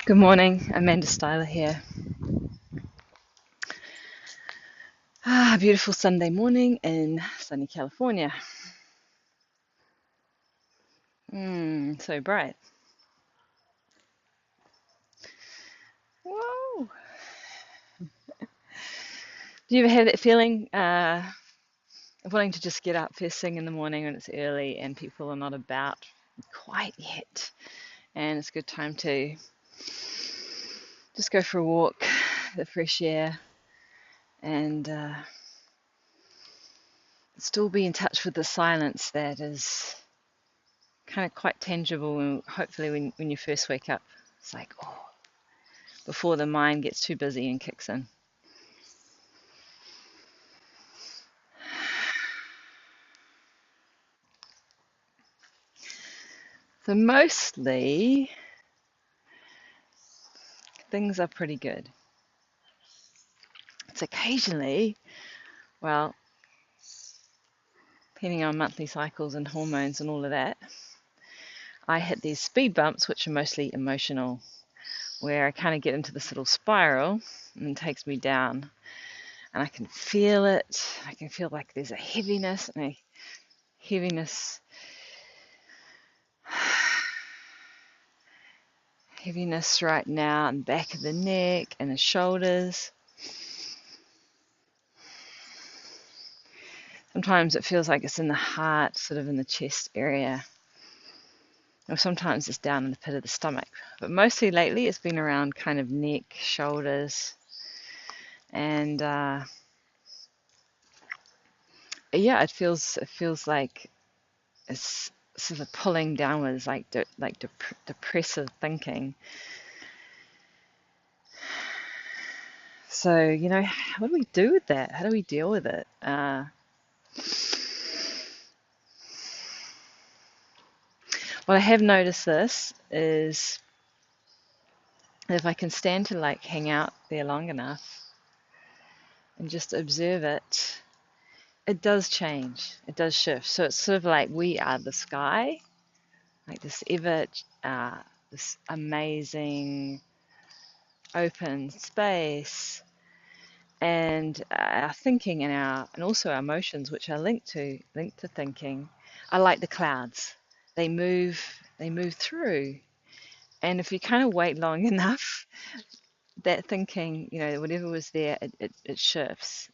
Good morning, Amanda Stiler here. Beautiful Sunday morning in sunny California. So bright. Whoa! Do you ever have that feeling of wanting to just get up first thing in the morning when it's early and people are not about quite yet? And it's a good time to just go for a walk, the fresh air, and still be in touch with the silence that is kind of quite tangible. And hopefully, when you first wake up, it's like, oh, before the mind gets too busy and kicks in. So mostly things are pretty good. It's occasionally, well, depending on monthly cycles and hormones and all of that, I hit these speed bumps, which are mostly emotional, where I kind of get into this little spiral and it takes me down. And I can feel it. I can feel like there's a heaviness, heaviness right now in the back of the neck and the shoulders. Sometimes it feels like it's in the heart, sort of in the chest area. Or sometimes it's down in the pit of the stomach. But mostly lately it's been around kind of neck, shoulders, and yeah, it feels like it's sort of pulling downwards, like depressive thinking. So, what do we do with that? How do we deal with it? What I have noticed this is if I can stand to like hang out there long enough and just observe it, it does change. It does shift. So it's sort of like we are the sky, like uh, this amazing open space, and our thinking and also our emotions, which are linked to thinking, are like the clouds. They move through, and if you kind of wait long enough, that thinking, whatever was there, it shifts.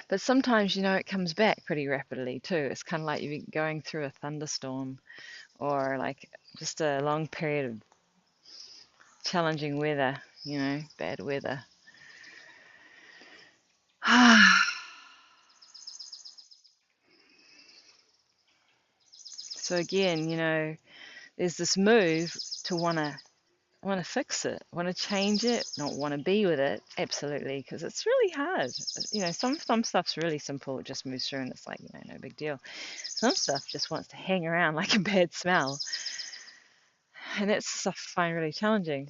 But sometimes, it comes back pretty rapidly too. It's kind of like you're going through a thunderstorm or like just a long period of challenging weather, bad weather. So again, there's this move to want to fix it, want to change it, not want to be with it. Absolutely, because it's really hard. Some stuff's really simple. It just moves through, and it's like, no big deal. Some stuff just wants to hang around like a bad smell, and that's stuff I find really challenging.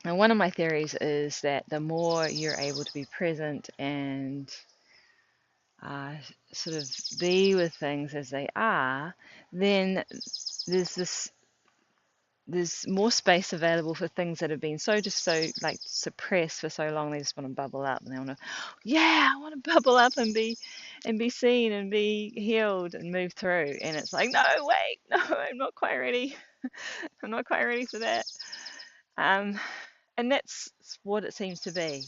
And one of my theories is that the more you're able to be present and uh, sort of be with things as they are, then there's this there's more space available for things that have been so like suppressed for so long. They just want to bubble up, and they want to, yeah, I want to bubble up and be seen and be healed and move through. And it's like, no, wait, no, I'm not quite ready. I'm not quite ready for that. Um, and that's what it seems to be.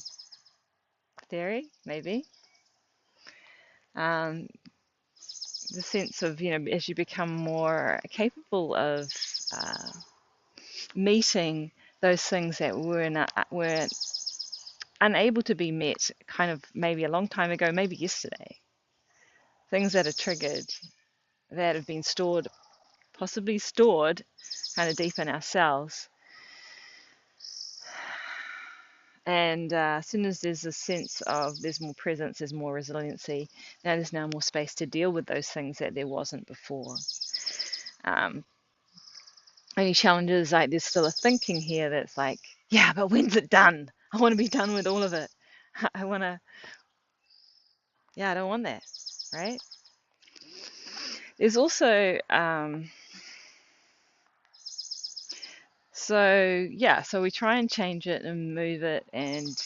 Theory, maybe. Um, the sense of, as you become more capable of uh, meeting those things that were unable to be met, kind of maybe a long time ago, maybe yesterday. Things that are triggered, that have been stored, possibly stored kind of deep in ourselves. And as soon as there's a sense of there's more presence, there's more resiliency, there's now more space to deal with those things that there wasn't before. Um, Only challenge is like there's still a thinking here that's like, yeah, but when's it done? I want to be done with all of it. I want to, yeah, I don't want that, right? There's also So yeah, so we try and change it and move it and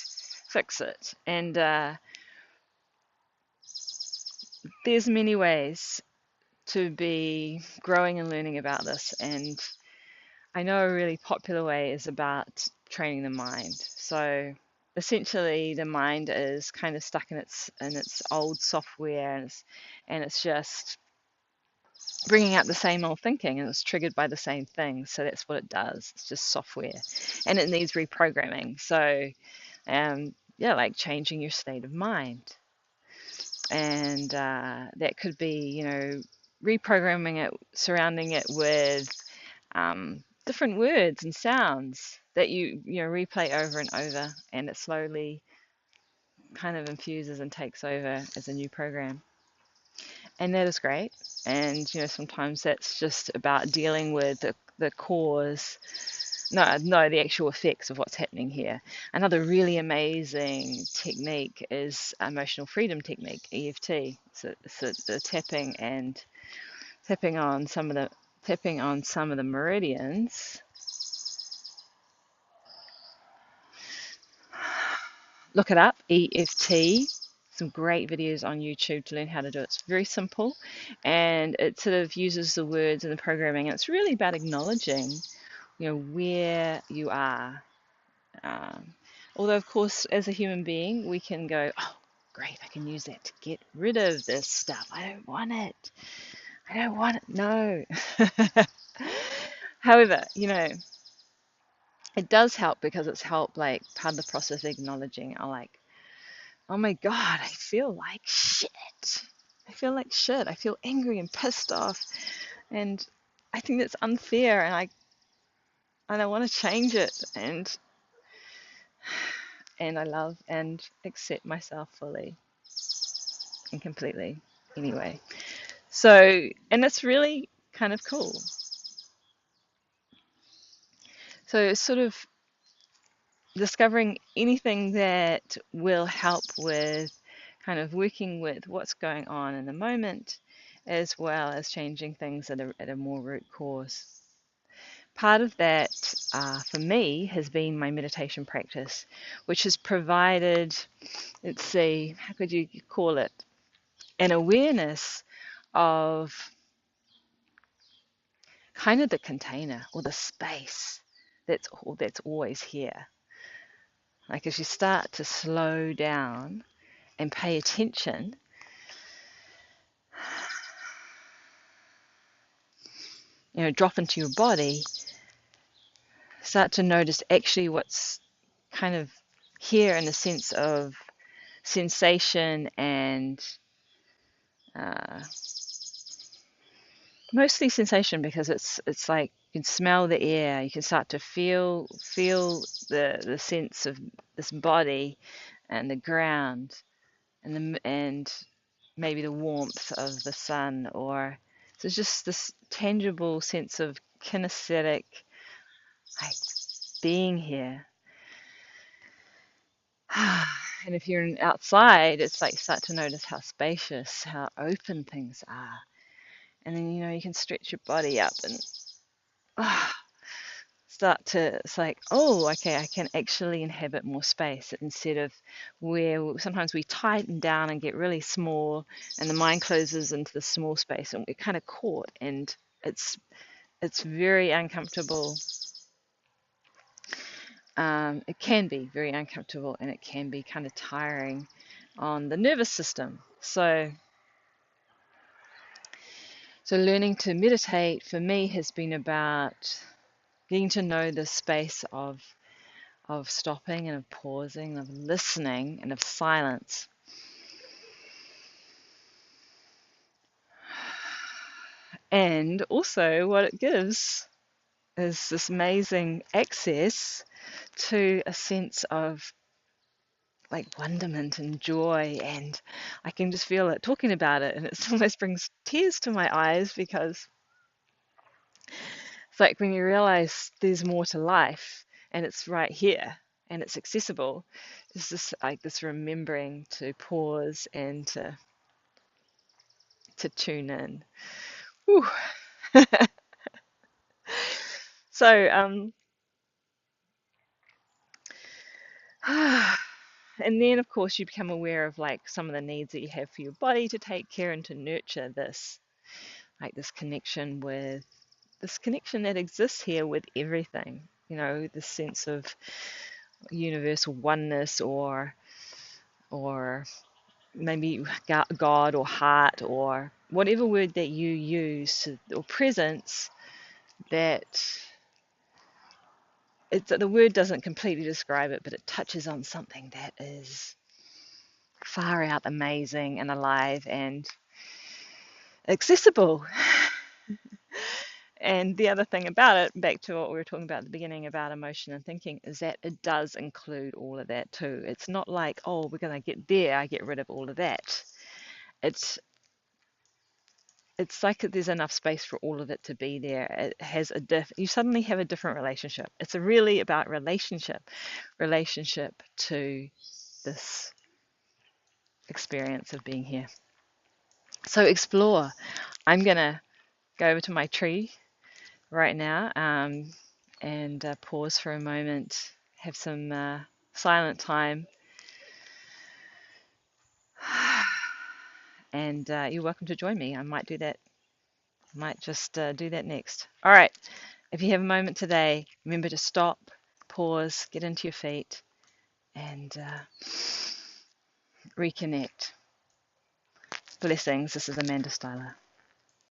fix it. And there's many ways to be growing and learning about this. And I know a really popular way is about training the mind. So essentially, the mind is kind of stuck in its old software, and it's just bringing out the same old thinking, and it's triggered by the same thing. So that's what it does. It's just software, and it needs reprogramming. So yeah, like changing your state of mind, and that could be, reprogramming it, surrounding it with different words and sounds that you replay over and over, and it slowly kind of infuses and takes over as a new program. And that is great. And sometimes that's just about dealing with the cause. No, the actual effects of what's happening here. Another really amazing technique is emotional freedom technique, EFT. So the tapping on some of the meridians. Look it up, EFT. Some great videos on YouTube to learn how to do it. It's very simple, and it sort of uses the words and the programming. And it's really about acknowledging, where you are. Um, Although, of course, as a human being, we can go, oh, great, I can use that to get rid of this stuff. I don't want it. I don't want it. No. However, it does help because it's helped, like, part of the process of acknowledging, like, oh my God, I feel like shit. I feel like shit. I feel angry and pissed off. And I think that's unfair, and I want to change it. And I love and accept myself fully and completely anyway. So, and it's really kind of cool. So it's sort of discovering anything that will help with kind of working with what's going on in the moment, as well as changing things at a more root cause. Part of that, for me, has been my meditation practice, which has provided, let's see, how could you call it, an awareness of kind of the container or the space that's always here. Like as you start to slow down and pay attention, drop into your body, start to notice actually what's kind of here in the sense of sensation and uh, mostly sensation, because it's like you can smell the air, you can start to feel the sense of this body and the ground and maybe the warmth of the sun, or so it's just this tangible sense of kinesthetic, like being here. And if you're outside, it's like start to notice how spacious, how open things are. And then, you can stretch your body up and start to, it's like, oh, okay, I can actually inhabit more space instead of where sometimes we tighten down and get really small, and the mind closes into the small space, and we're kind of caught, and it's very uncomfortable. It can be very uncomfortable, and it can be kind of tiring on the nervous system. So learning to meditate for me has been about getting to know the space of stopping and of pausing, of listening and of silence. And also what it gives is this amazing access to a sense of like wonderment and joy, and I can just feel it talking about it, and it almost brings tears to my eyes, because it's like when you realize there's more to life and it's right here and it's accessible. It's just like this remembering to pause and to tune in. Whew. So And then, of course, you become aware of like some of the needs that you have for your body to take care and to nurture this, like this connection that exists here with everything. You know, this sense of universal oneness, or maybe God or heart or whatever word that you use, or presence, that the word doesn't completely describe it, but it touches on something that is far out amazing and alive and accessible. And the other thing about it, back to what we were talking about at the beginning about emotion and thinking, is that it does include all of that too. It's not like, oh, we're going to get there, I get rid of all of that. It's it's like there's enough space for all of it to be there. It has you suddenly have a different relationship. It's really about relationship to this experience of being here. So explore. I'm gonna go over to my tree right now, and pause for a moment, have some silent time, and you're welcome to join me. I might do that. Might just do that next. All right. If you have a moment today, remember to stop, pause, get into your feet, and reconnect. Blessings. This is Amanda Stiler.